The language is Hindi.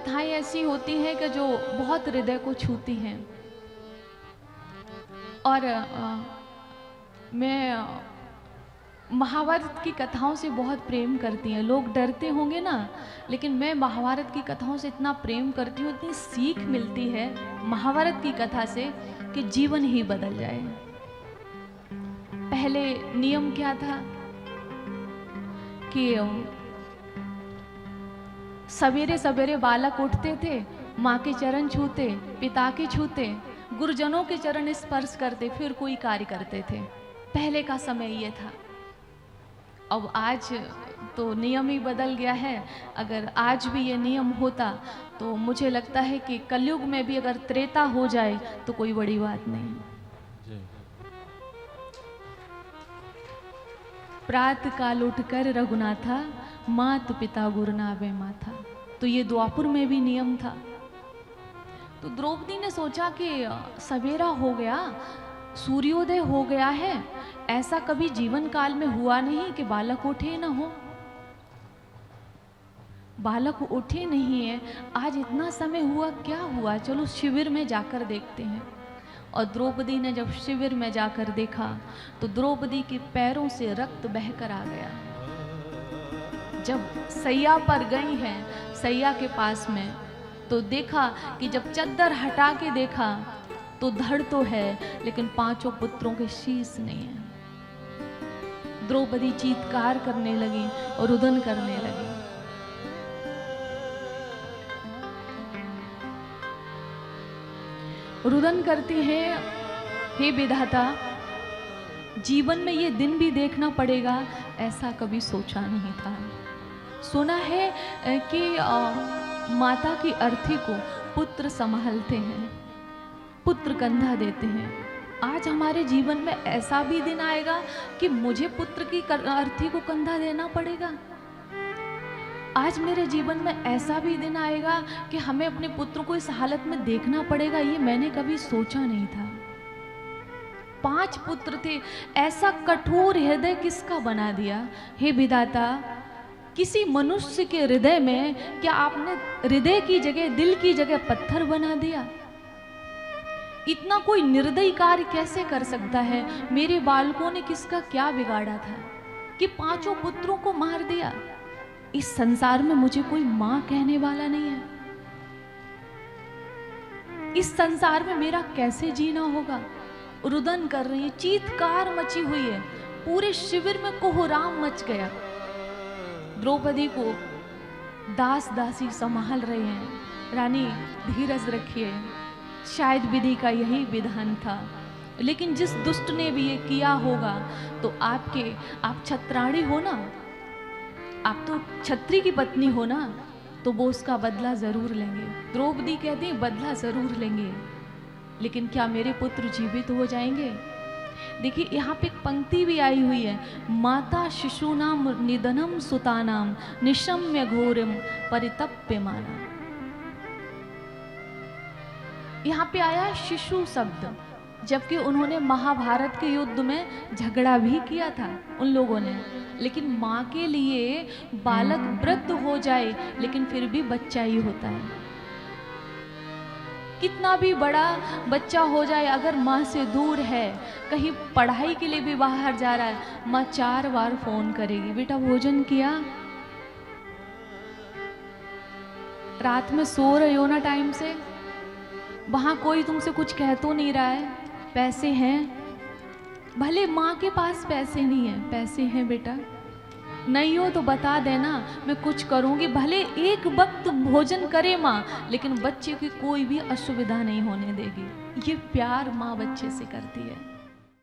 कथाएं ऐसी होती हैं कि जो बहुत हृदय को छूती हैं। और मैं महाभारत की कथाओं से बहुत प्रेम करती हैं। लोग डरते होंगे ना, लेकिन मैं महाभारत की कथाओं से इतना प्रेम करती हूँ, इतनी सीख मिलती है महाभारत की कथा से कि जीवन ही बदल जाए। पहले नियम क्या था कि सवेरे सवेरे बालक उठते थे, माँ के चरण छूते, पिता के छूते, गुरुजनों के चरण स्पर्श करते, फिर कोई कार्य करते थे। पहले का समय ये था। अब आज तो नियम ही बदल गया है। अगर आज भी ये नियम होता तो मुझे लगता है कि कलयुग में भी अगर त्रेता हो जाए तो कोई बड़ी बात नहीं। प्रात काल उठकर रघुनाथा, मात पिता गुरुनावे माथा। तो ये द्वापुर में भी नियम था। तो द्रौपदी ने सोचा कि सवेरा हो गया, सूर्योदय हो गया है, ऐसा कभी जीवन काल में हुआ नहीं कि बालक उठे ना हो। बालक उठे नहीं है, आज इतना समय हुआ, क्या हुआ, चलो शिविर में जाकर देखते हैं। और द्रौपदी ने जब शिविर में जाकर देखा तो द्रौपदी के पैरों से रक्त बहकर आ गया। जब सैया पर गई हैं, सैया के पास में, तो देखा कि जब चद्दर हटा के देखा तो धड़ तो है, लेकिन 5 पुत्रों के शीश नहीं है। द्रौपदी चीत्कार करने लगी और रुदन करने लगी। रुदन करती है, हे विधाता, जीवन में ये दिन भी देखना पड़ेगा, ऐसा कभी सोचा नहीं था। सुना है कि माता की अर्थी को पुत्र संभालते हैं, पुत्र कंधा देते हैं। आज हमारे जीवन में ऐसा भी दिन आएगा कि मुझे पुत्र की अर्थी को कंधा देना पड़ेगा। आज मेरे जीवन में ऐसा भी दिन आएगा कि हमें अपने पुत्र को इस हालत में देखना पड़ेगा। ये मैंने कभी सोचा नहीं था। 5 पुत्र थे, ऐसा कठोर हृदय किसका बना दिया? हे विधाता, किसी मनुष्य के हृदय में क्या आपने हृदय की जगह, दिल की जगह पत्थर बना दिया? इतना कोई निर्दयी कार्य कैसे कर सकता है? मेरे बालकों ने किसका क्या बिगाड़ा था कि 5 पुत्रों को मार दिया? इस संसार में मुझे कोई मां कहने वाला नहीं है। इस संसार में मेरा कैसे जीना होगा? रुदन कर रही है, चीत्कार मची हुई है, पूरे शिविर में कोहराम मच गया। द्रौपदी को दास दासी संभाल रहे हैं। रानी धीरज रखिए, शायद विधि का यही विधान था। लेकिन जिस दुष्ट ने भी ये किया होगा तो आप छत्राणी हो ना, आप तो छत्री की पत्नी हो ना, तो वो उसका बदला जरूर लेंगे। द्रौपदी कहती है बदला जरूर लेंगे, लेकिन क्या मेरे पुत्र जीवित हो जाएंगे? देखिए यहाँ पे एक पंक्ति भी आई हुई है, माता शिशूनाम निधनम सुतानाम निशम्य घोरम परितप्यमाना। यहाँ पे आया शिशु शब्द, जबकि उन्होंने महाभारत के युद्ध में झगड़ा भी किया था उन लोगों ने। लेकिन माँ के लिए बालक वृद्ध हो जाए लेकिन फिर भी बच्चा ही होता है। कितना भी बड़ा बच्चा हो जाए, अगर माँ से दूर है, कहीं पढ़ाई के लिए भी बाहर जा रहा है, माँ 4 बार फोन करेगी, बेटा भोजन किया, रात में सो रहे हो ना टाइम से, वहां कोई तुमसे कुछ कह तो नहीं रहा है, पैसे हैं, भले माँ के पास पैसे नहीं है, पैसे हैं बेटा, नहीं हो तो बता देना, मैं कुछ करूंगी, भले एक वक्त भोजन करे माँ, लेकिन बच्चे की कोई भी असुविधा नहीं होने देगी। ये प्यार माँ बच्चे से करती है।